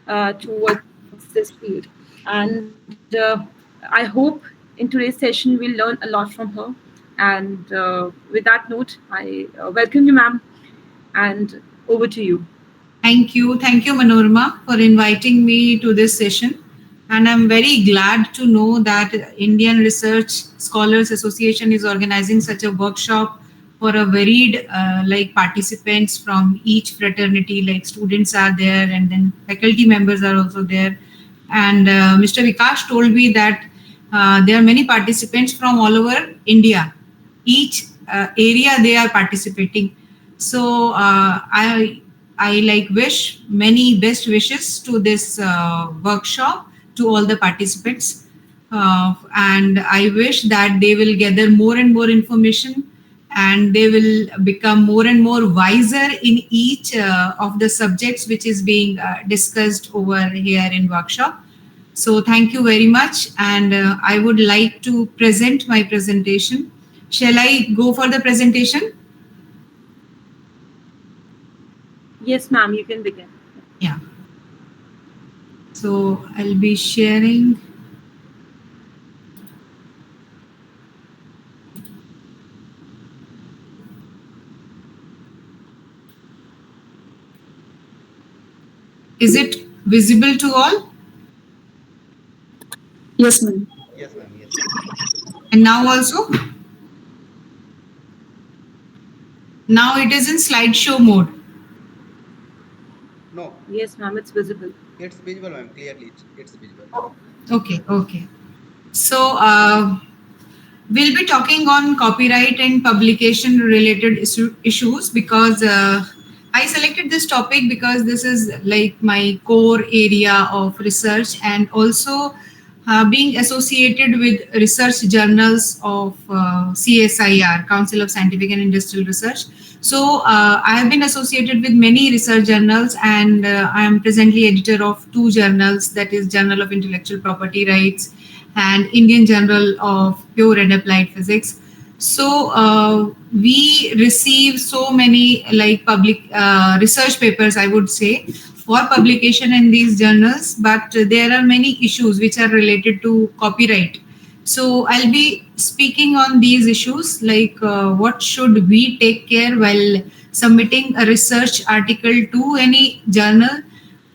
towards this field. And I hope in today's session we'll learn a lot from her. And with that note, I welcome you, ma'am, and over to you. Thank you. Thank you, Manorma, for inviting me to this session. And I'm very glad to know that Indian Research Scholars Association is organizing such a workshop for a varied like participants from each fraternity, like students are there and then faculty members are also there. And Mr. Vikash told me that there are many participants from all over India. Each area they are participating. So I like wish many best wishes to this workshop to all the participants, and I wish that they will gather more and more information, and they will become more and more wiser in each of the subjects which is being discussed over here in workshop. So thank you very much, and I would like to present my presentation. Shall I go for the presentation? Yes, ma'am, you can begin. Yeah. So I'll be sharing. Is it visible to all? Yes, ma'am. Yes, ma'am. Yes. And now also? Now it is in slideshow mode. No, Yes, ma'am, it's visible. it's visible, ma'am. Clearly, it's visible. Okay, okay. So we'll be talking on copyright and publication related issues because I selected this topic because this is like my core area of research, and also being associated with research journals of CSIR, Council of Scientific and Industrial Research. So I have been associated with many research journals, and I am presently editor of two journals, that is Journal of Intellectual Property Rights and Indian Journal of Pure and Applied Physics. So we receive so many like public research papers, I would say, for publication in these journals, but there are many issues which are related to copyright. So I'll be speaking on these issues, like what should we take care while submitting a research article to any journal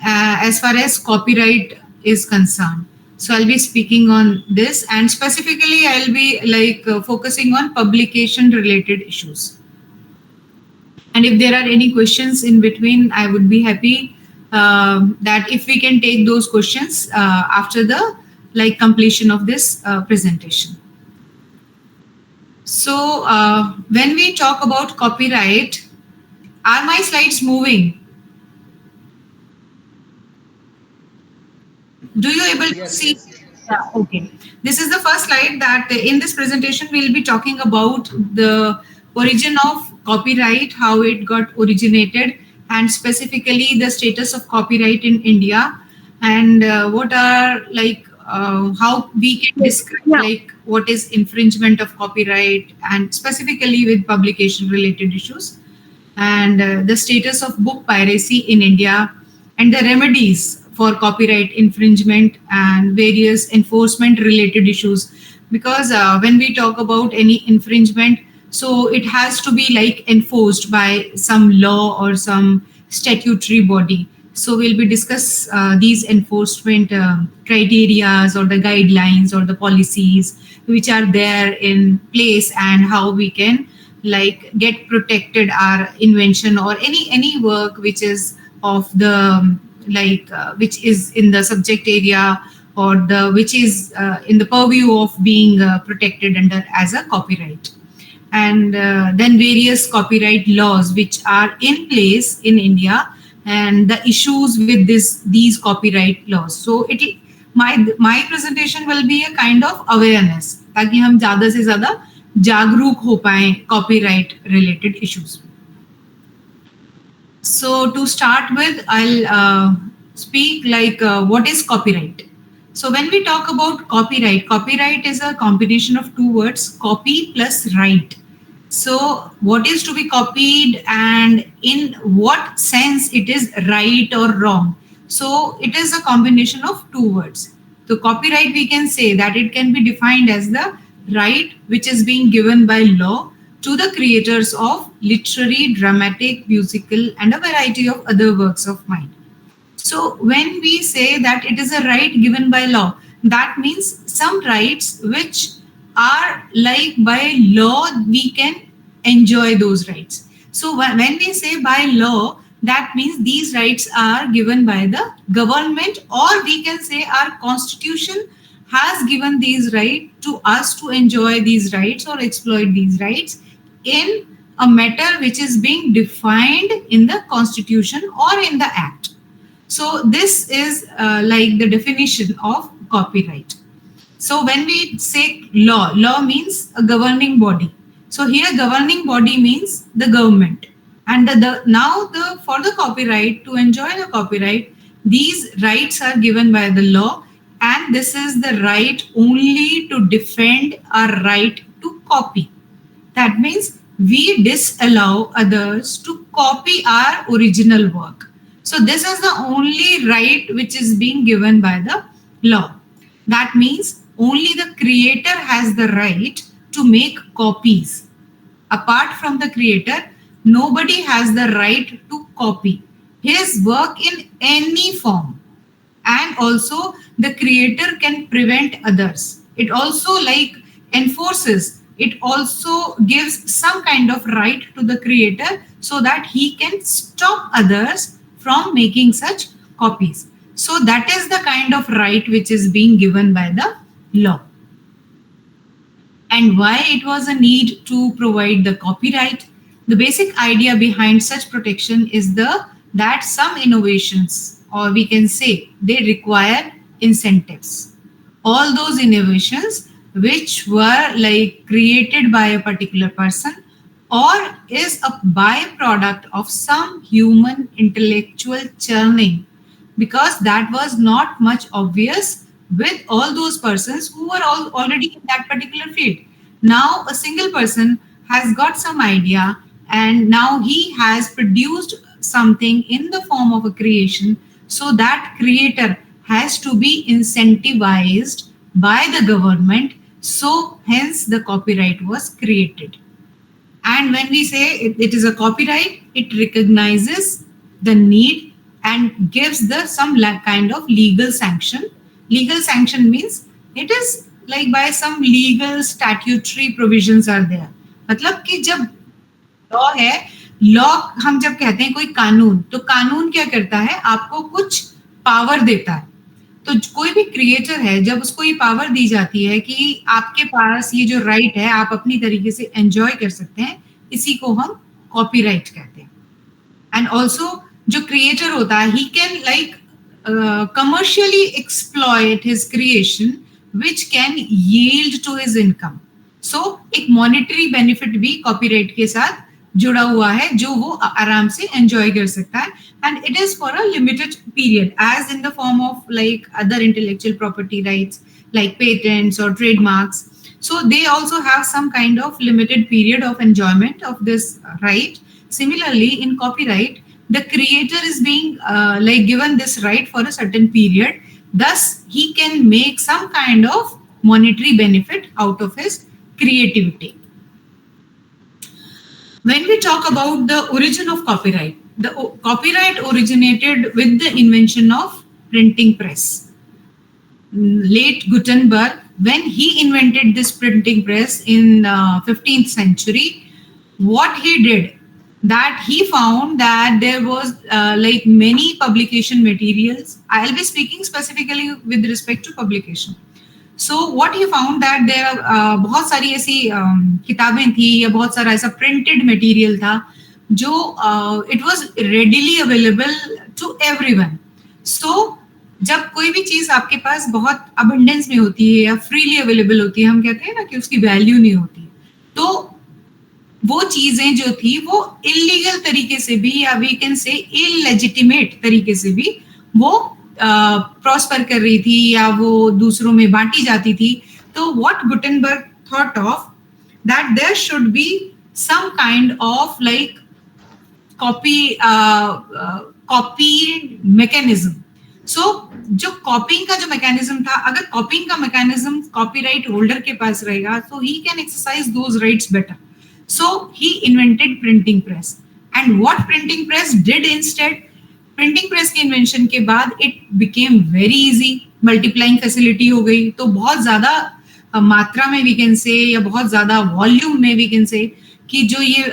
as far as copyright is concerned. So I'll be speaking on this, and specifically I'll be like focusing on publication related issues. And if there are any questions in between, I would be happy that if we can take those questions after the like completion of this presentation. So when we talk about copyright, are my slides moving? Do you able to Yes, see? yes. Yeah, okay. This is the first slide that in this presentation we'll be talking about the origin of copyright, how it got originated, and specifically the status of copyright in India, and what are like how we can Yes, describe yeah. like what is infringement of copyright, and specifically with publication related issues, and the status of book piracy in India, and the remedies for copyright infringement and various enforcement related issues. Because when we talk about any infringement, so it has to be like enforced by some law or some statutory body. So we'll be discuss these enforcement criterias or the guidelines or the policies which are there in place, and how we can like get protected our invention or any work which is of the like which is in the subject area, or the which is in the purview of being protected under as a copyright. And then various copyright laws which are in place in India, and the issues with these copyright laws. So it my presentation will be a kind of awareness, ताकि हम ज़्यादा से ज़्यादा जागरूक हो पाए copyright related issues. So to start with, I'll speak like what is copyright. So when we talk about copyright, copyright is a combination of two words, copy plus right. So what is to be copied, and in what sense it is right or wrong. So it is a combination of two words. So copyright, we can say that it can be defined as the right which is being given by law to the creators of literary, dramatic, musical, and a variety of other works of mind. So when we say that it is a right given by law, that means some rights which are like by law we can enjoy those rights. So when we say by law, that means these rights are given by the government, or we can say our constitution has given these rights to us to enjoy these rights or exploit these rights in a matter which is being defined in the constitution or in the act. So this is like the definition of copyright. So when we say law, law means a governing body. So here governing body means the government. And now the for the copyright, to enjoy the copyright, these rights are given by the law, and this is the right only to defend our right to copy. That means we disallow others to copy our original work. So this is the only right which is being given by the law. That means only the creator has the right to make copies. Apart from the creator, nobody has the right to copy his work in any form. And also the creator can prevent others. It also like enforces, it also gives some kind of right to the creator so that he can stop others from making such copies. So that is the kind of right which is being given by the law. And why it was a need to provide the copyright? The basic idea behind such protection is the that some innovations, or we can say they require incentives. All those innovations which were like created by a particular person or is a byproduct of some human intellectual churning, because that was not much obvious with all those persons who were all already in that particular field. Now a single person has got some idea, and now he has produced something in the form of a creation, so that creator has to be incentivized by the government, so hence the copyright was created. And when we say it is a copyright, it recognizes the need and gives the some kind of legal sanction. Legal sanction means it is like by some legal statutory provisions are there. मतलब कि जब law है, law हम जब कहते हैं कोई कानून, तो कानून क्या करता है, आपको कुछ पावर देता है. तो कोई भी क्रिएटर है, जब उसको ये पावर दी जाती है कि आपके पास ये जो राइट है आप अपनी तरीके से एंजॉय कर सकते हैं, इसी को हम कॉपीराइट कहते हैं. एंड ऑल्सो जो क्रिएटर होता है, he can like commercially exploit his creation which can yield to his income. So एक monetary benefit भी copyright के साथ जुड़ा हुआ है जो वो आराम से enjoy कर सकता है, and it is for a limited period as in the form of like other intellectual property rights like patents or trademarks. So they also have some kind of limited period of enjoyment of this right. Similarly in copyright, the creator is being like given this right for a certain period, thus he can make some kind of monetary benefit out of his creativity. When we talk about the origin of copyright, the copyright originated with the invention of printing press. Late Gutenberg, when he invented this printing press in 15th century, what he did, that he found that there was like many publication materials. I'll be speaking specifically with respect to publication. So what he found that there are बहुत सारी ऐसी किताबें थी या बहुत सारा ऐसा printed material था जो it was readily available to everyone. So जब कोई भी चीज आपके पास बहुत abundance में होती है या freely available होती है, हम कहते हैं ना कि उसकी value नहीं होती, तो वो चीजें जो थी वो इलीगल तरीके से भी या वी कैन से इलेजिटिमेट तरीके से भी वो प्रॉस्पर कर रही थी या वो दूसरों में बांटी जाती थी. तो what Gutenberg thought of that there should be some kind of like copy mechanism so जो कॉपिंग का जो मैकेनिज्म था, अगर कॉपिंग का मैकेनिज्म कॉपीराइट होल्डर के पास रहेगा तो he can exercise those rights better. So he invented printing press. And what printing press did instead, printing press के इन्वेंशन के बाद it became very easy, multiplying facility हो गई. तो बहुत ज्यादा मात्रा में वी कैन से, या बहुत ज्यादा वॉल्यूम में वी कैन से, कि जो ये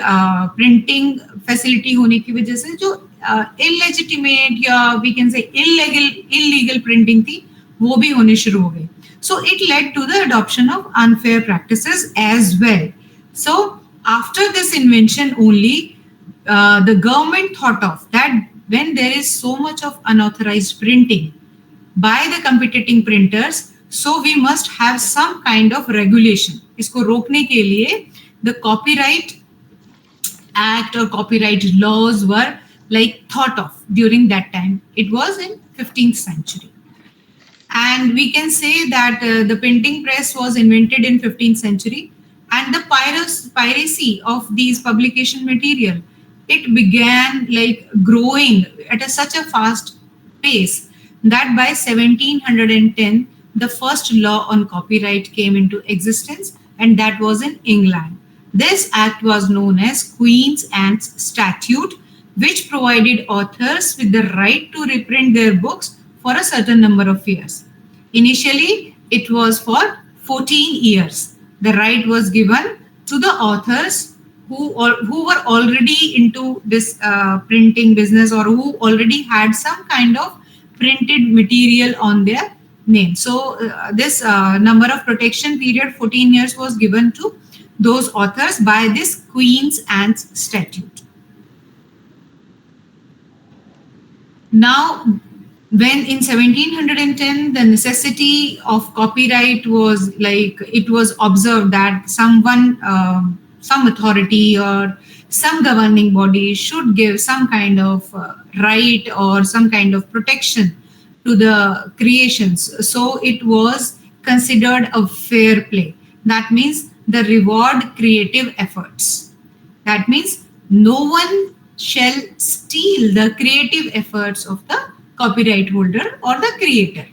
प्रिंटिंग फैसिलिटी होने की वजह से जो इलेजिटिमेट या we can say illegal printing थी वो भी होने शुरू हो गई. So it led to the adoption of unfair practices as well. So after this invention only the government thought of that when there is so much of unauthorized printing by the competing printers, so we must have some kind of regulation. इसको रोकने के लिए the copyright act or copyright laws were like thought of during that time. It was in 15th century. And we can say that the printing press was invented in 15th century, and the piracy of these publication material, it began like growing at such a fast pace that by 1710 the first law on copyright came into existence, and that was in England. This act was known as Queen's Ant's Statute, which provided authors with the right to reprint their books for a certain number of years. Initially, it was for 14 years. The right was given to the authors who were already into this printing business, or who already had some kind of printed material on their name. So this number of protection period, 14 years, was given to those authors by this Queen's Ant's Statute. Now, when in 1710 the necessity of copyright was like, it was observed that someone, some authority or some governing body should give some kind of right or some kind of protection to the creations. So it was considered a fair play. That means the reward creative efforts. That means no one shall steal the creative efforts of the copyright holder or the creator.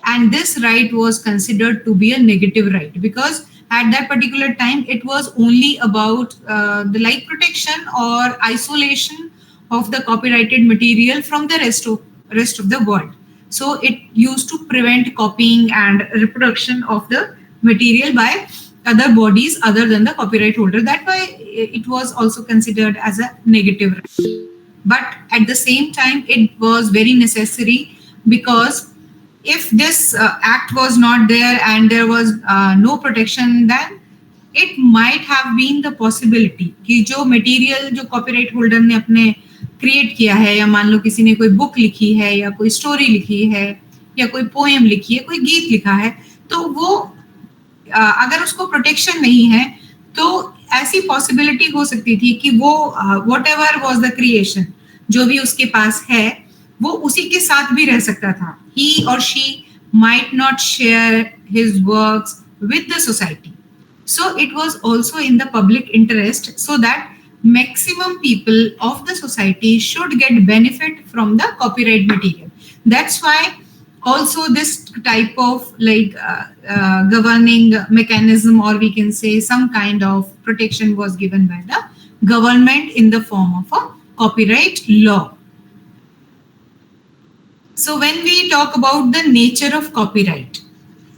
And this right was considered to be a negative right, because at that particular time it was only about the like protection or isolation of the copyrighted material from the rest of the world. So it used to prevent copying and reproduction of the material by other bodies other than the copyright holder. That why it was also considered as a negative right. But at the same time it was very necessary, because if this act was not there and there was no protection, then it might have been the possibility कि जो material जो copyright holder ने अपने create किया है, या मान लो किसी ने कोई book लिखी है, या कोई story लिखी है, या कोई poem लिखी है, कोई गीत लिखा है, तो वो अगर उसको protection नहीं है तो ऐसी possibility हो सकती थी कि वो whatever was the creation जो भी उसके पास है वो उसी के साथ भी रह सकता था. He or she might not share his works with the society. So it was also in the public interest, so that maximum people of the society should get benefit from the copyright material. That's why also this type of like governing mechanism, or we can say some kind of protection, was given by the government in the form of a copyright law. So when we talk about the nature of copyright,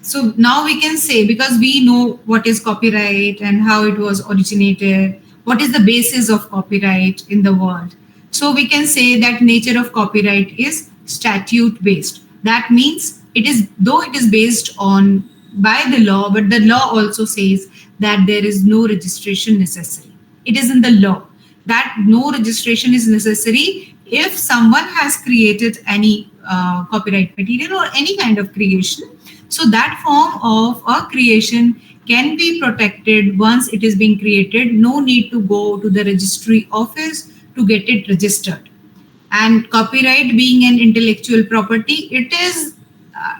so now we can say, because we know what is copyright and how it was originated, what is the basis of copyright in the world. So we can say that nature of copyright is statute based. That means it is, though it is based on by the law, but the law also says that there is no registration necessary. It is in the law that no registration is necessary if someone has created any copyright material or any kind of creation. So that form of a creation can be protected once it is being created. No need to go to the registry office to get it registered. And copyright being an intellectual property, it is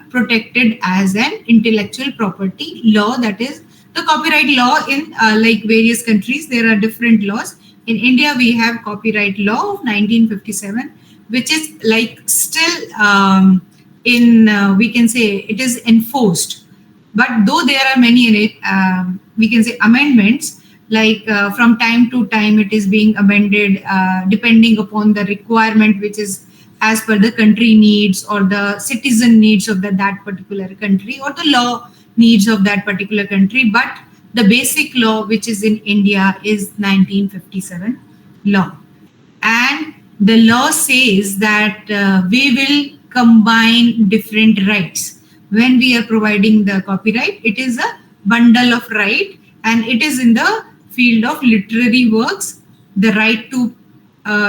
protected as an intellectual property law. That is the copyright law in like various countries. There are different laws. In India, we have copyright law of 1957, which is like still in we can say it is enforced. But though there are many we can say amendments, like from time to time it is being amended depending upon the requirement which is as per the country needs or the citizen needs of that particular country or the law needs of that particular country. But the basic law which is in India is 1957 law. And the law says that we will combine different rights. When we are providing the copyright, it is a bundle of right, and it is in the field of literary works, the right to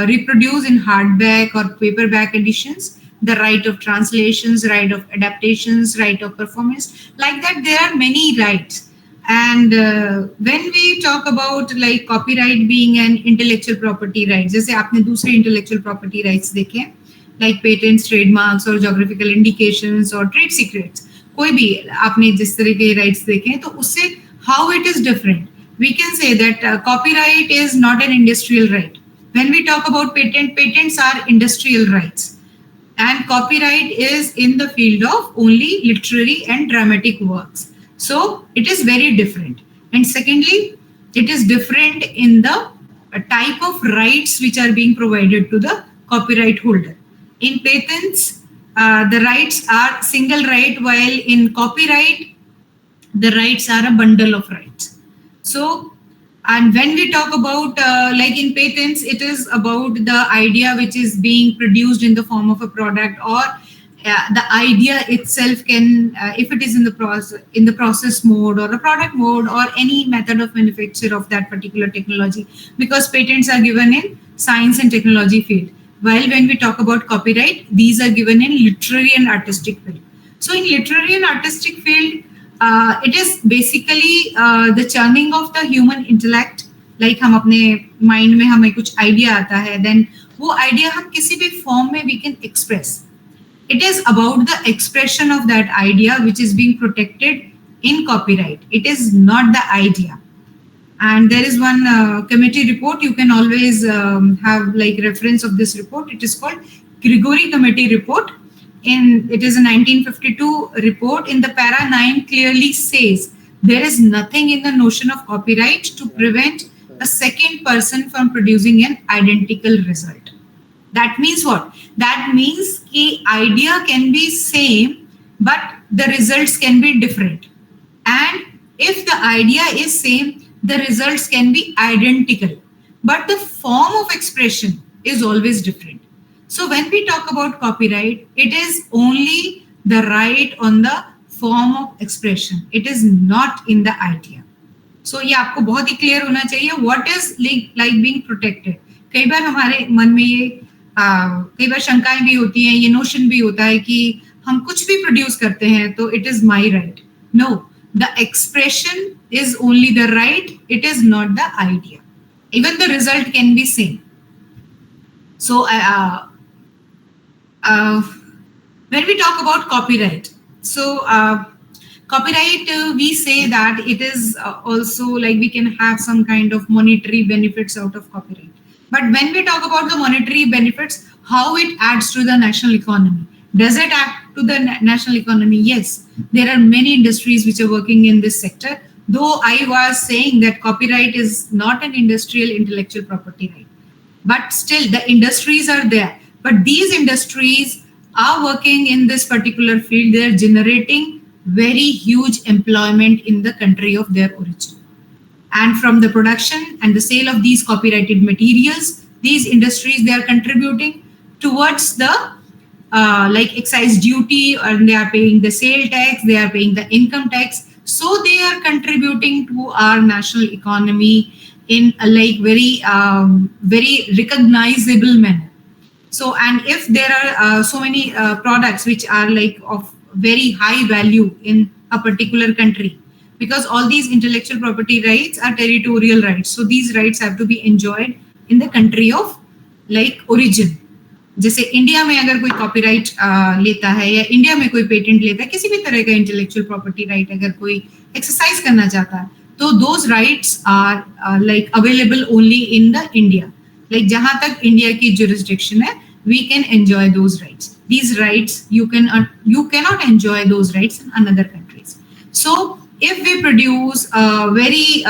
reproduce in hardback or paperback editions, the right of translations, right of adaptations, right of performance. Like that, there are many rights. And when we talk about like copyright being an intellectual property rights, जैसे आपने दूसरे intellectual property rights देखे, like patents, trademarks or geographical indications or trade secrets, कोई भी आपने जिस तरह के rights देखे, तो उससे how it is different. We can say that copyright is not an industrial right. When we talk about patents are industrial rights, and copyright is in the field of only literary and dramatic works. So it is very different. And secondly, it is different in the type of rights which are being provided to the copyright holder. In patents, the rights are single right, while in copyright, the rights are a bundle of rights. So, and when we talk about like in patents, it is about the idea which is being produced in the form of a product, or the idea itself can, if it is in the process mode or a product mode or any method of manufacture of that particular technology, because patents are given in science and technology field. While when we talk about copyright, these are given in literary and artistic field. So in literary and artistic field, it is basically the churning of the human intellect. Like हम अपने mind में हमें कुछ idea आता है, then वो idea हम किसी भी form में we can express. It is about the expression of that idea which is being protected in copyright. It is not the idea. And there is one committee report. You can always have like reference of this report. It is called Grigori Committee Report. It is a 1952 report. In the para 9 clearly says there is nothing in the notion of copyright to prevent a second person from producing an identical result. That means what? That means the idea can be same, but the results can be different. And if the idea is same, the results can be identical, but the form of expression is always different. So when we talk about copyright, it is only the right on the form of expression. It is not in the idea. So ये आपको बहुत ही clear होना चाहिए what is like being protected. कई बार हमारे मन में ये कई बार शंकाएं भी होती हैं, ये नोशन भी होता है कि हम कुछ भी प्रोड्यूस करते हैं तो it is my right. No, the expression is only the right, it is not the idea. Even the result can be same. So when we talk about copyright, so copyright we say that it is also like we can have some kind of monetary benefits out of copyright. But when we talk about the monetary benefits, how it adds to the national economy, does it add to the national economy? Yes, there are many industries which are working in this sector, though I was saying that copyright is not an industrial intellectual property right, but still the industries are there. But these industries are working in this particular field. They are generating very huge employment in the country of their origin. And from the production and the sale of these copyrighted materials, these industries, they are contributing towards the like excise duty, and they are paying the sale tax, they are paying the income tax. So they are contributing to our national economy in a like very recognizable manner. So, and if there are so many products which are like of very high value in a particular country, because all these intellectual property rights are territorial rights, so these rights have to be enjoyed in the country of like origin. जैसे India में अगर कोई copyright लेता है या India में कोई patent लेता है, किसी भी तरह का इंटेलेक्चुअल प्रॉपर्टी राइट अगर कोई एक्सरसाइज करना चाहता है, तो those rights are like available only in the India. Like जहां तक इंडिया की जुरिस्डिक्शन है, we can enjoy those rights. these rights you cannot enjoy those rights in another countries. So if we produce a very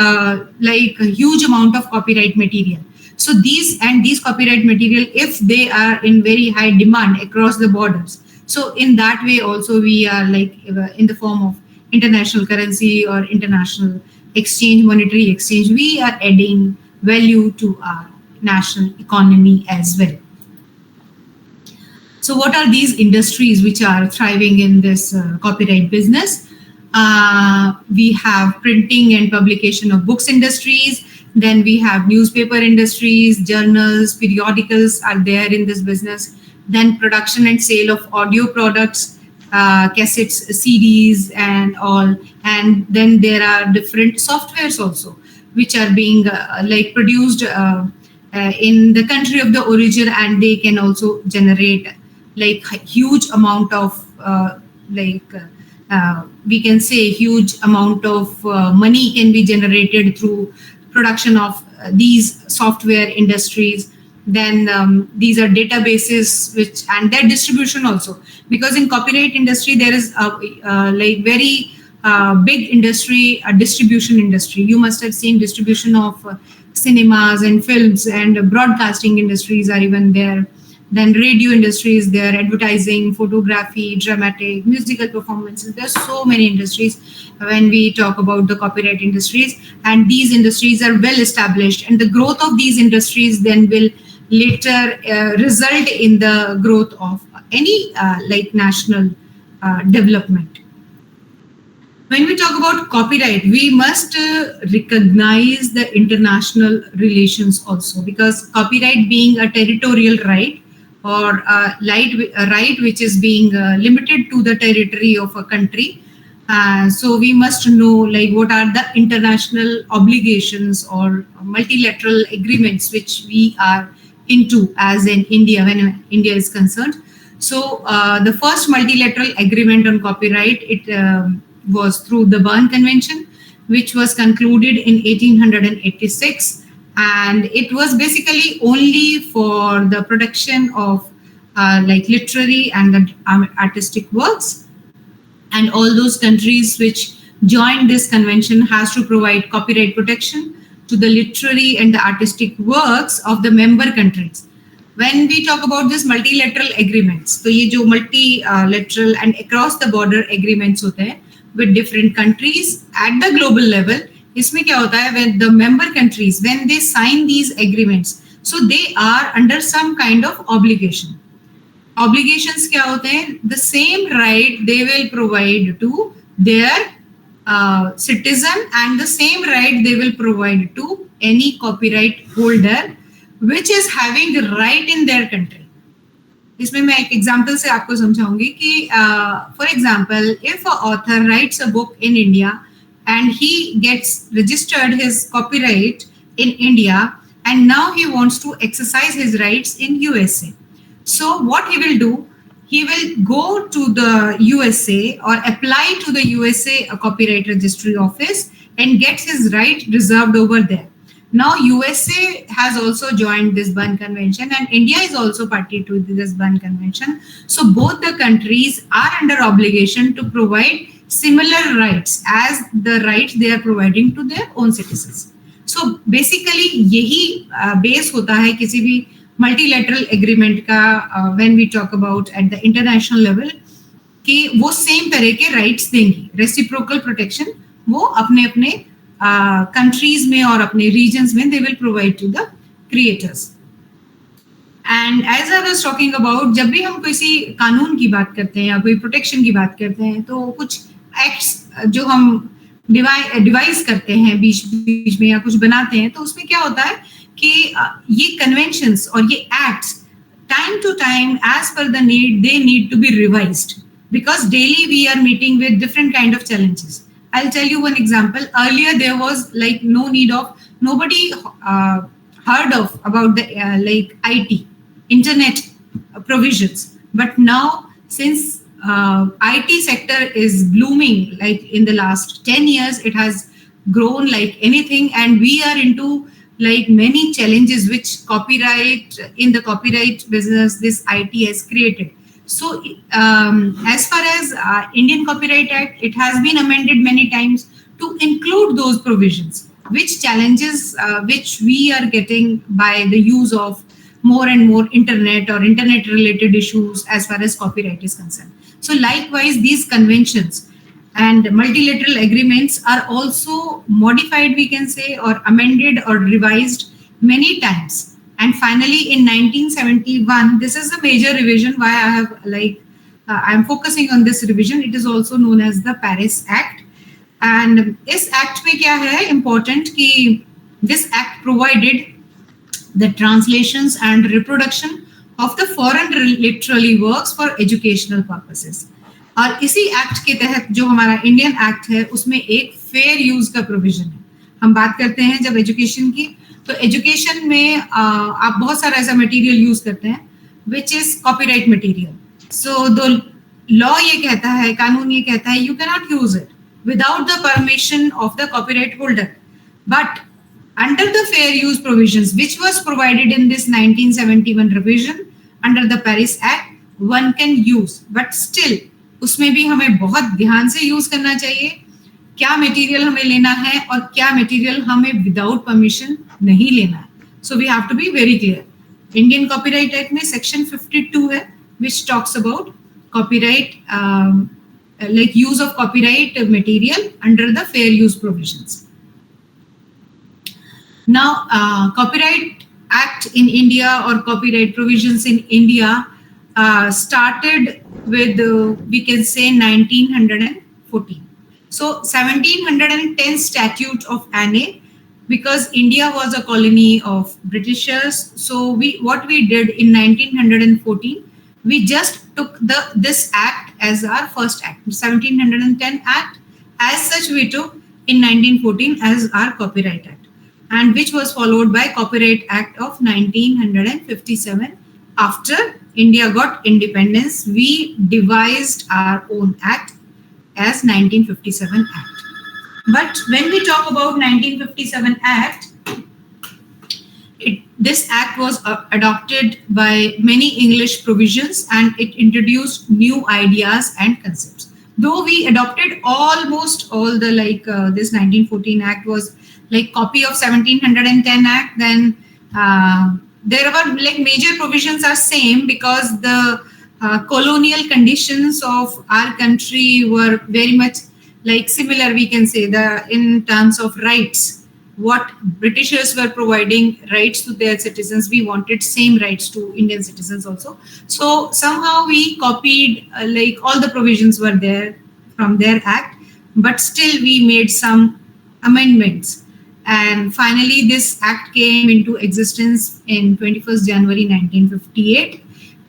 like a huge amount of copyright material, so these copyright material, if they are in very high demand across the borders, so in that way also we are like in the form of international currency or international exchange, monetary exchange, we are adding value to our national economy as well. So, what are these industries which are thriving in this copyright business? We have printing and publication of books industries. Then we have newspaper industries, journals, periodicals are there in this business. Then production and sale of audio products, cassettes, CDs, and all. And then there are different softwares also, which are being like produced in the country of the origin, and they can also generate like huge amount of we can say huge amount of money can be generated through production of these software industries. Then these are databases which and their distribution also, because in copyright industry there is a like very big industry, a distribution industry. You must have seen distribution of cinemas and films, and broadcasting industries are even there. Then radio industry is there, advertising, photography, dramatic, musical performances. There are so many industries when we talk about the copyright industries, and these industries are well established, and the growth of these industries then will later result in the growth of any like national development. When we talk about copyright, we must recognize the international relations also, because copyright being a territorial right, or a right which is being limited to the territory of a country. So we must know like what are the international obligations or multilateral agreements which we are into as in India when India is concerned. So the first multilateral agreement on copyright, it was through the Berne Convention, which was concluded in 1886, and it was basically only for the production of like literary and the artistic works. And all those countries which joined this convention has to provide copyright protection to the literary and the artistic works of the member countries. When we talk about this multilateral agreements, तो ये जो multilateral and across the border agreements होते हैं with different countries at the global level, इसमें क्या होता है, when the member countries, when they sign these agreements, so they are under some kind of obligation. Obligations क्या होते हैं? The same right they will provide to their citizen, and the same right they will provide to any copyright holder which is having the right in their country. इसमें मैं एक example से आपको समझाऊंगी कि for example, if an author writes a book in India and he gets registered his copyright in India, and now he wants to exercise his rights in USA. So what he will do, he will go to the USA or apply to the USA copyright registry office and gets his right reserved over there. Now USA has also joined this Berne Convention, and India is also party to this Berne Convention. So both the countries are under obligation to provide similar rights as the rights they are providing to their own citizens. So basically यही base होता है किसी भी multilateral agreement का when we talk about at the international level, कि वो same तरह के rights देंगी, reciprocal protection वो अपने अपने countries में और अपने regions में they will provide to the creators. And as I was talking about, जब भी हम किसी कानून की बात करते हैं या कोई protection की बात करते हैं, तो कुछ acts जो हम डिवाइस करते हैं बीच बीच में या कुछ बनाते हैं, तो उसमें क्या होता है कि ये कन्वेंशंस और ये acts time to time as per the need they need to be revised, because daily we are meeting with different kind of challenges. I'll tell you one example. Earlier there was like nobody heard of about the like IT internet provisions, but now since IT sector is blooming, like in the last 10 years it has grown like anything, and we are into like many challenges which copyright in the copyright business this IT has created. So, as far as Indian Copyright Act, it has been amended many times to include those provisions, which challenges which we are getting by the use of more and more internet or internet related issues as far as copyright is concerned. So, likewise, these conventions and multilateral agreements are also modified, we can say, or amended or revised many times. And finally, in 1971, this is a major revision. Why I have I'm focusing on this revision. It is also known as the Paris Act. And इस act में क्या है important कि this act provided the translations and reproduction of the foreign literary works for educational purposes. और इसी act के तहत जो हमारा इंडियन एक्ट है उसमें एक फेयर यूज का प्रोविजन है. हम बात करते हैं जब एजुकेशन की, तो एजुकेशन में आप बहुत सारा ऐसा मटेरियल यूज करते हैं which is copyright material. So the law ये कहता है, कानून ये कहता है, you can not use it without the permission of the copyright holder. But under the fair use provisions, which was provided in this 1971 revision under the Paris Act, one can use. But still, उसमें भी हमें बहुत ध्यान से use करना चाहिए क्या material हमें लेना है और क्या मटेरियल हमें विदाउट परमिशन नहीं लेना है. So we have to be very clear. Indian copyright act में सेक्शन 52 है which talks about copyright like use of copyright material under the fair use provisions. Now, Copyright Act in India or copyright provisions in India started with, we can say, 1914. So, 1710 Statute of Anne, because India was a colony of Britishers. So, what we did in 1914, we just took this act as our first act, 1710 Act. As such, we took in 1914 as our Copyright Act, and which was followed by Copyright Act of 1957. After India got independence, we devised our own act as 1957 Act. But when we talk about 1957 Act, this act was adopted by many English provisions and it introduced new ideas and concepts. Though we adopted almost all the this 1914 Act was like copy of 1710 Act, then there were like major provisions are same because the colonial conditions of our country were very much like similar, we can say, in terms of rights. What Britishers were providing rights to their citizens, we wanted same rights to Indian citizens also. So somehow we copied like all the provisions were there from their act, but still we made some amendments. And finally, this act came into existence in 21st January 1958.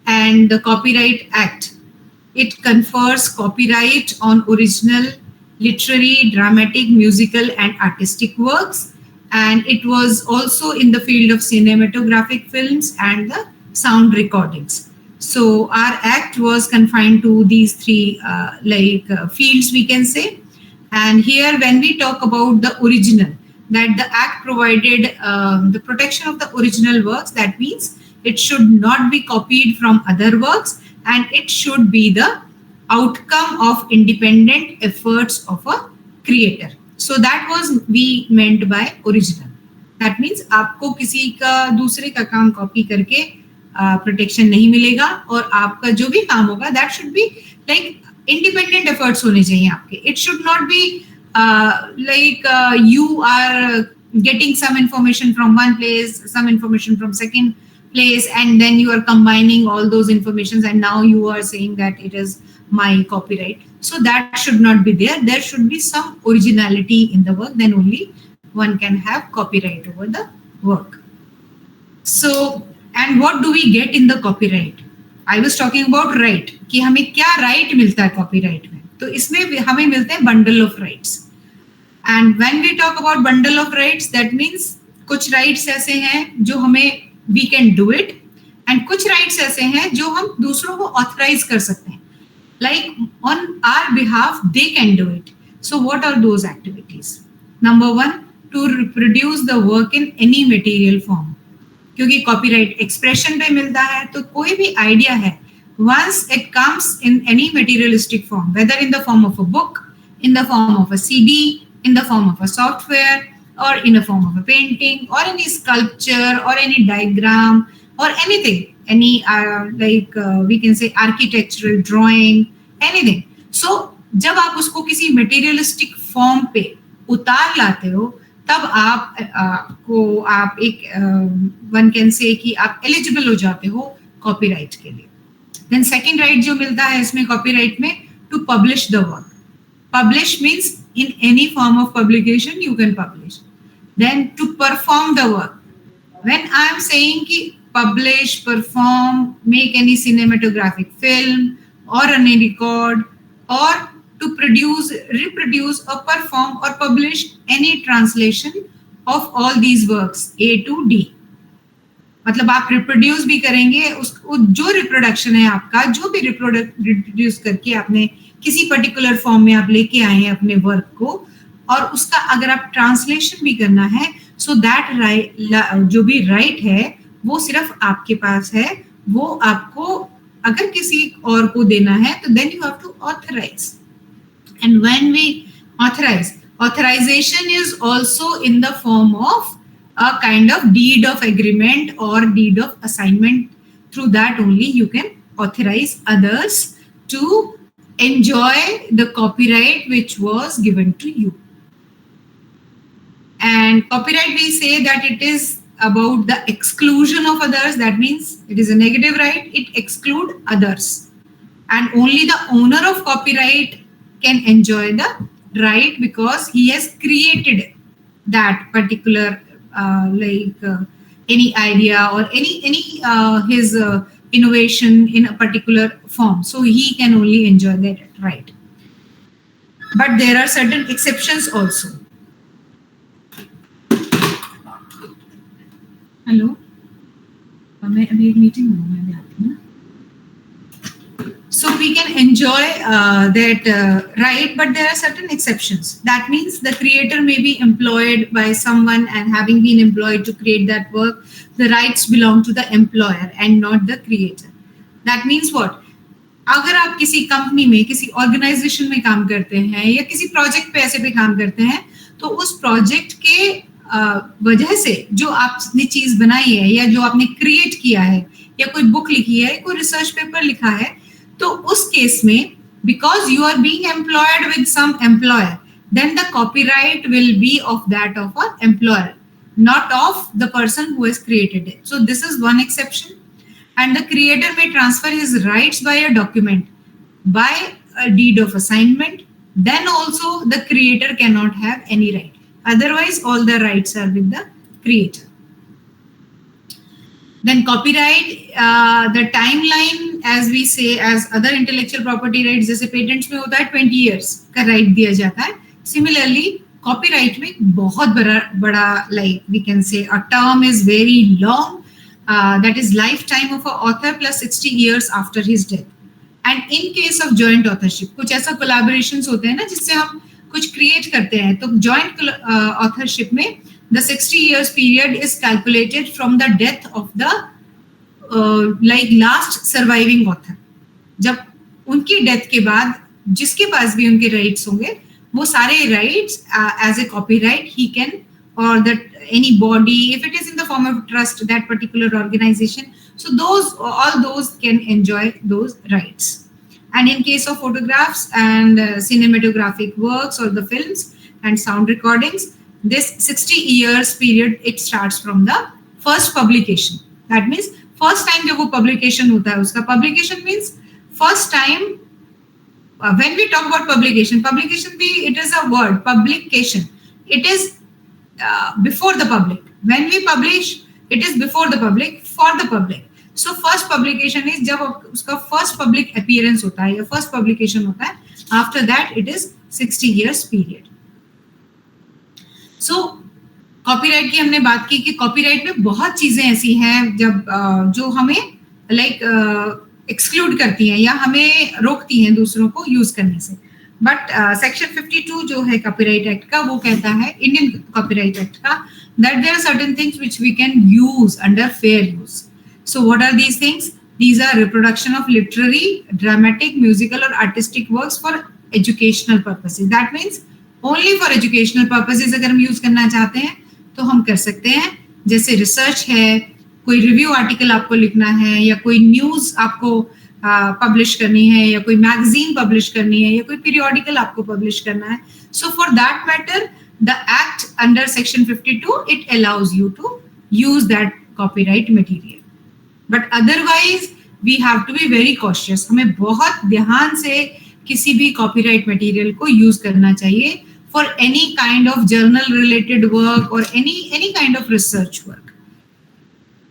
And the Copyright Act, it confers copyright on original literary, dramatic, musical, and artistic works. And it was also in the field of cinematographic films and the sound recordings. So our act was confined to these three fields, we can say. And here, when we talk about the original, that the act provided the protection of the original works. That means it should not be copied from other works, and it should be the outcome of independent efforts of a creator. So that was we meant by original. That means आपको किसी का दूसरे का काम copy करके protection नहीं मिलेगा, और आपका जो भी काम होगा that should be like independent efforts होने चाहिए आपके. It should not be you are getting some information from one place, some information from second place, and then you are combining all those informations and now you are saying that it is my copyright. So that should not be there. There should be some originality in the work, then only one can have copyright over the work. So, and what do we get in the copyright? I was talking about right, कि हमें क्या right मिलता है copyright में. तो इसमें हमें मिलते हैं bundle of rights. And when we talk about bundle of rights, that means कुछ rights ऐसे हैं जो हमें we can do it, and कुछ rights ऐसे हैं जो हम दूसरों को authorize कर सकते हैं. Like on our behalf, they can do it. So what are those activities? Number one, to reproduce the work in any material form. क्योंकि copyright expression पे मिलता है, तो कोई भी idea है once it comes in any materialistic form, whether in the form of a book, in the form of a CD, in the form of a software, or in the form of a painting, or any sculpture, or any diagram, or anything, any we can say architectural drawing, anything. So जब आप उसको किसी materialistic form पे उतार लाते हो, तब आप को आप एक वन कैन से कि आप एलिजिबल हो जाते हो कॉपीराइट के लिए. देन सेकंड राइट जो मिलता है इसमें कॉपीराइट में, to publish the work. Publish means in any form of publication you can publish. Then to perform the work. When I am saying कि publish, perform, make any cinematographic film or any record, or to produce, reproduce or perform or publish any translation of all these works A to D. मतलब आप reproduce भी करेंगे, उसको जो reproduction है आपका, जो भी रिप्रोड्यूस करके आपने किसी पर्टिकुलर फॉर्म में आप लेके आए हैं अपने वर्क को, और उसका अगर आप ट्रांसलेशन भी करना है, सो दैट राइट जो भी राइट है वो सिर्फ आपके पास है. वो आपको अगर किसी और को देना है तो then you have to authorize. And when we authorize, authorization is also in the form of a kind of deed of agreement or deed of assignment. Through that only you can authorize others to enjoy the copyright which was given to you. And copyright, we say that it is about the exclusion of others. That means it is a negative right. It excludes others, and only the owner of copyright can enjoy the right because he has created that particular any idea or any his innovation in a particular form. So he can only enjoy that right. But there are certain exceptions also. Hello, मैं अभी एक meeting में हूँ, मैं भी आती हूँ. So we can enjoy that right, but there are certain exceptions. That means the creator may be employed by someone, and having been employed to create that work, the rights belong to the employer and not the creator. That means what? अगर आप किसी company में, किसी organisation में काम करते हैं या किसी प्रोजेक्ट पे ऐसे पे काम करते हैं, तो उस प्रोजेक्ट के वजह से जो आपने चीज बनाई है या जो आपने क्रिएट किया है या कोई बुक लिखी है, कोई रिसर्च पेपर लिखा है, तो उस केस में because you are being employed with some employer, then the copyright will be of that of a employer, not of the person who has created it. So this is one exception. And the creator may transfer his rights by a document, by a deed of assignment. Then also the creator cannot have any right. Otherwise, all the rights are with the creator. Then copyright, the timeline, as we say, as other intellectual property rights, जैसे patents में होता है 20 years का right दिया जाता है. Similarly, copyright में बहुत बड़ा like we can say a term is very long. That is lifetime of an author plus 60 years after his death. And in case of joint authorship, कुछ ऐसा collaborations होते हैं ना जिससे हम कुछ create करते हैं, तो joint authorship में the 60 years period is calculated from the death of the like last surviving author. जब उनकी death के बाद जिसके पास भी उनके rights होंगे, वो सारे rights as a copyright he can, or that any body, if it is in the form of trust, that particular organization, so those, all those can enjoy those rights. And in case of photographs and cinematographic works or the films and sound recordings, this 60 years period, it starts from the first publication. That means first time जब वो publication होता है, उसका publication means first time. When we talk about publication भी, it is a word, publication. It is before the public. When we publish, it is before the public, for the public. So first publication is जब उसका first public appearance होता है या first publication होता है. After that, it is 60 years period. So copyright की हमने बात की कि copyright में बहुत चीजें ऐसी हैं जब जो हमें like exclude करती हैं या हमें रोकती हैं दूसरों को यूज करने से. बट सेक्शन 52 जो है कॉपीराइट एक्ट का, वो कहता है, इंडियन कॉपीराइट एक्ट का, that there are certain things which we can use under fair use. So what are these things? These are reproduction of literary, dramatic, musical or artistic works for educational purposes. That means only for educational purposes अगर हम use करना चाहते हैं तो हम कर सकते हैं. जैसे रिसर्च है, कोई रिव्यू आर्टिकल आपको लिखना है, या कोई न्यूज आपको पब्लिश करनी है, या कोई मैगजीन पब्लिश करनी है, या कोई पीरियोडिकल आपको पब्लिश करना है. So for that matter the act under section 52, it allows you to use that copyright material. But otherwise we have to be very cautious. हमें बहुत ध्यान से किसी भी copyright material को use करना चाहिए for any kind of journal related work or any kind of research work.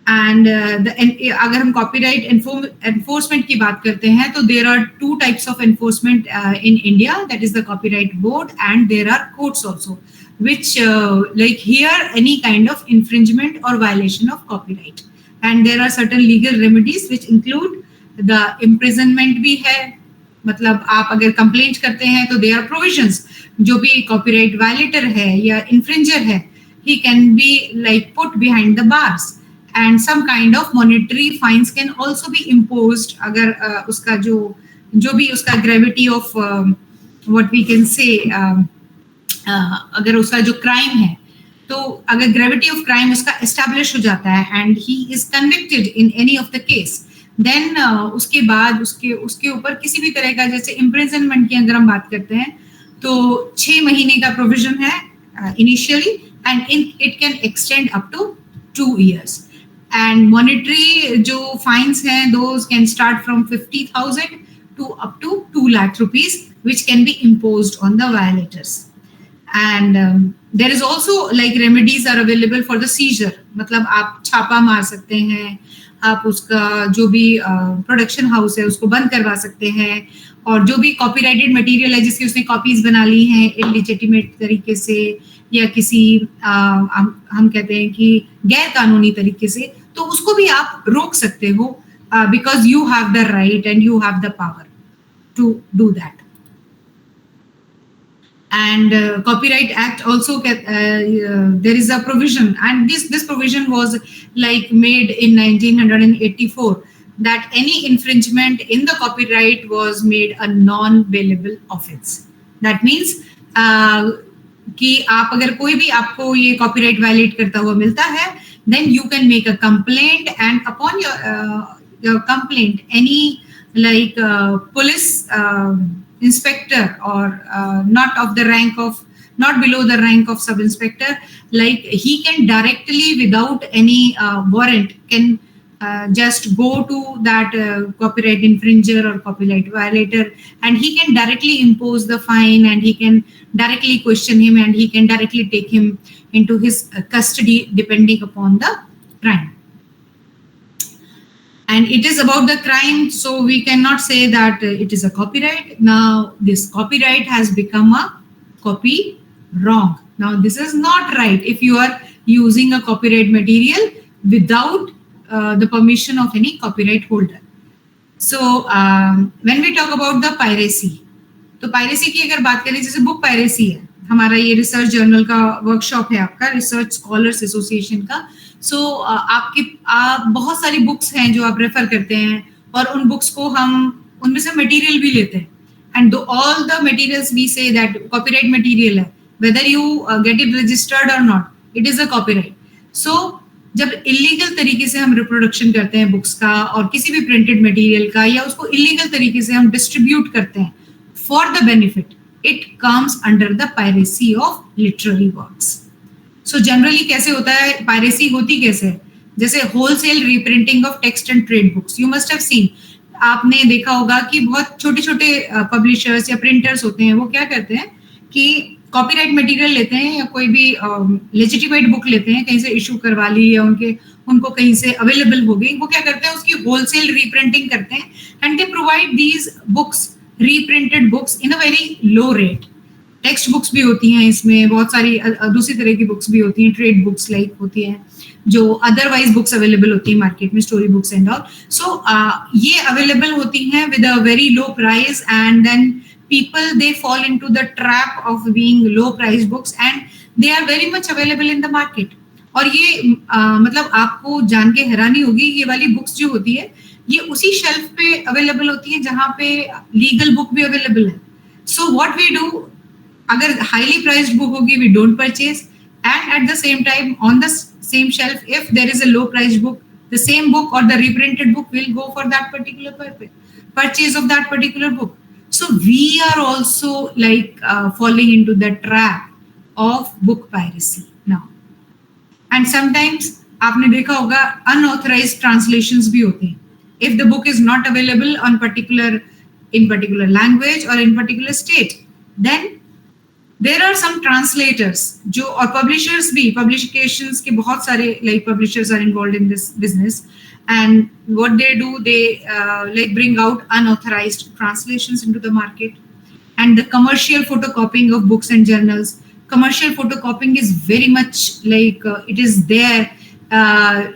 And अगर हम copyright enforcement की बात करते हैं तो there are two types of enforcement in India, that is the Copyright Board, and there are courts also, which like here any kind of infringement or violation of copyright, and there are certain legal remedies which include the imprisonment भी है. मतलब आप अगर complaint करते हैं तो there are provisions. जो भी copyright violator है या infringer है, he can be like put behind the bars, and some kind of monetary fines can also be imposed अगर उसका जो भी उसका gravity of what we can say अगर उसका जो crime है, तो अगर gravity of crime उसका establish हो जाता है and he is convicted in any of the case, then उसके बाद उसके ऊपर किसी भी तरह का, जैसे imprisonment की अगर हम बात करते हैं तो 6 महीने का provision है initially, and it can extend up to 2 years. And monetary जो fines हैं, those can start from 50,000 to up to 2 lakh rupees, which can be imposed on the violators. And there is also like remedies are available for the seizure. मतलब आप छापा मार सकते हैं, आप उसका जो भी प्रोडक्शन हाउस है उसको बंद करवा सकते हैं, और जो भी कॉपीराइटेड मटेरियल है जिसकी उसने कॉपीज बना ली हैं इलिजिटिमेट तरीके से या किसी हम कहते हैं कि गैर कानूनी तरीके से, तो उसको भी आप रोक सकते हो, because you have the right and you have the power to do that. And Copyright Act also there is a provision, and this provision was like made in 1984, that any infringement in the copyright was made a non-bailable offense. That means कि आप अगर कोई भी आपको ये copyright violate करता हुआ मिलता है, then you can make a complaint, and upon your complaint, any like police inspector or not below the rank of sub inspector, like he can directly without any warrant can just go to that copyright infringer or copyright violator, and he can directly impose the fine, and he can directly question him, and he can directly take him into his custody depending upon the crime. And it is about the crime, so we cannot say that it is a copyright. Now this copyright has become a copy wrong. Now this is not right if you are using a copyright material without the permission of any copyright holder. So when we talk about the piracy, तो piracy की अगर बात करें, जैसे book piracy है, हमारा ये research journal का वर्कशॉप है आपका, रिसर्च स्कॉलर्स एसोसिएशन का. सो आप बहुत सारी बुक्स हैं जो आप रेफर करते हैं, और उन बुक्स को हम उनमें से मटेरियल भी लेते हैं, and all the materials we say that copyright material है, whether you get it registered और not, it is a copyright. So जब इलीगल तरीके से हम रिप्रोडक्शन करते हैं बुक्स का और किसी भी प्रिंटेड मटेरियल का, या उसको इलीगल तरीके से हम डिस्ट्रीब्यूट करते हैं for the benefit, it comes under the piracy of literary works. So generally कैसे होता है piracy, होती कैसे है, जैसे wholesale reprinting of text and trade books. You must have seen, आपने देखा होगा कि बहुत छोटे छोटे publishers या printers होते हैं, वो क्या करते हैं कि copyright material लेते हैं या कोई भी legitimate book लेते हैं, कहीं से issue करवा ली या उनको कहीं से available हो गई, वो क्या करते हैं उसकी wholesale reprinting करते हैं, and they provide these books, reprinted books in a very low rate. Text books भी होती हैं इसमें, बहुत सारी दूसरी तरह की बुक्स भी होती हैं, ट्रेड बुक्स लाइक होती हैं जो अदरवाइज बुक्स अवेलेबल होती हैं मार्केट में, story books and all. So ये अवेलेबल होती हैं with a very low price, and then people they fall into the trap of being low price books, and they are very much available in the market. और ये मतलब आपको जान के हैरानी होगी, ये वाली बुक्स जो होती है ये उसी शेल्फ पे अवेलेबल होती है जहाँ पे लीगल बुक भी अवेलेबल है. सो व्हाट वी डू, अगर हाईली प्राइस्ड बुक होगी we don't purchase, and at the same time on the same shelf if there is a low priced book, the same book or the reprinted book will go for that particular purchase of that particular book. So we are also like falling into the trap of book piracy now. And sometimes आपने देखा होगा unauthorized translations भी होते हैं. If the book is not available on particular language or in particular state, then there are some translators जो और publishers भी, publications के बहुत सारे like publishers are involved in this business, and what they do, they like bring out unauthorized translations into the market. And the commercial photocopying of books and journals, commercial photocopying is very much like it is there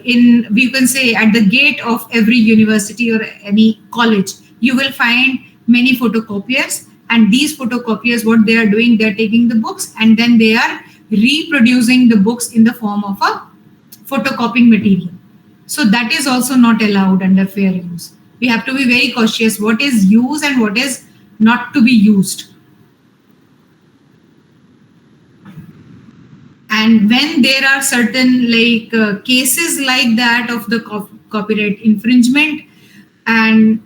in, we can say, at the gate of every university or any college you will find many photocopiers, and these photocopiers, what they are doing, they are taking the books and then they are reproducing the books in the form of a photocopying material. So that is also not allowed under fair use. We have to be very cautious what is used and what is not to be used. And when there are certain like cases like that of the copyright infringement, and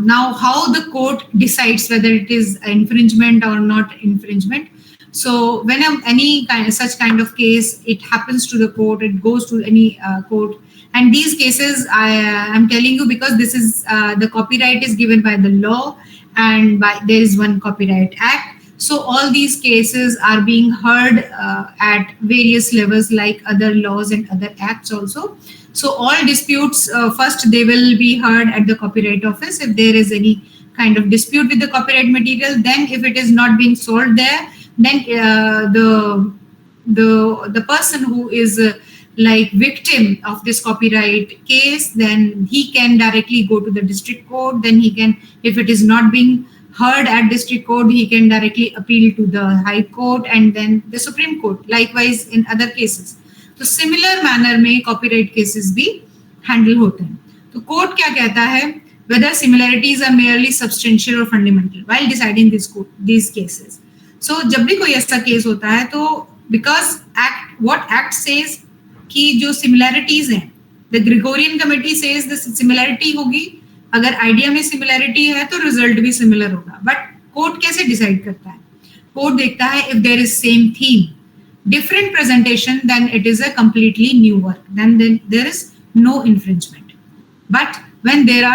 now how the court decides whether it is infringement or not infringement. So when any such kind of case, it happens to the court, it goes to any court. And these cases, I am telling you because this is the copyright is given by the law, and there is one Copyright Act. So all these cases are being heard at various levels, like other laws and other acts also. So all disputes, first they will be heard at the Copyright Office. If there is any kind of dispute with the copyright material, then if it is not being solved there, then the person who is like victim of this copyright case, then he can directly go to the district court. Then he can, if it is not being heard at district court, he can directly appeal to the High Court and then the Supreme Court. Likewise in other cases. तो similar manner में copyright cases भी handle होते हैं. तो court क्या कहता है, whether similarities are merely substantial or fundamental while deciding these cases. So जब भी कोई ऐसा केस होता है तो because what act says कि जो similarities हैं, the Gregorian committee says the similarity होगी, अगर आइडिया में सिमिलैरिटी है तो रिजल्ट भी सिमिलर होगा. बट कोर्ट कैसे डिसाइड करता है? कोर्ट देखता है if there is same theme, different presentation, then it is a completely new work, then there is no infringement. But when there are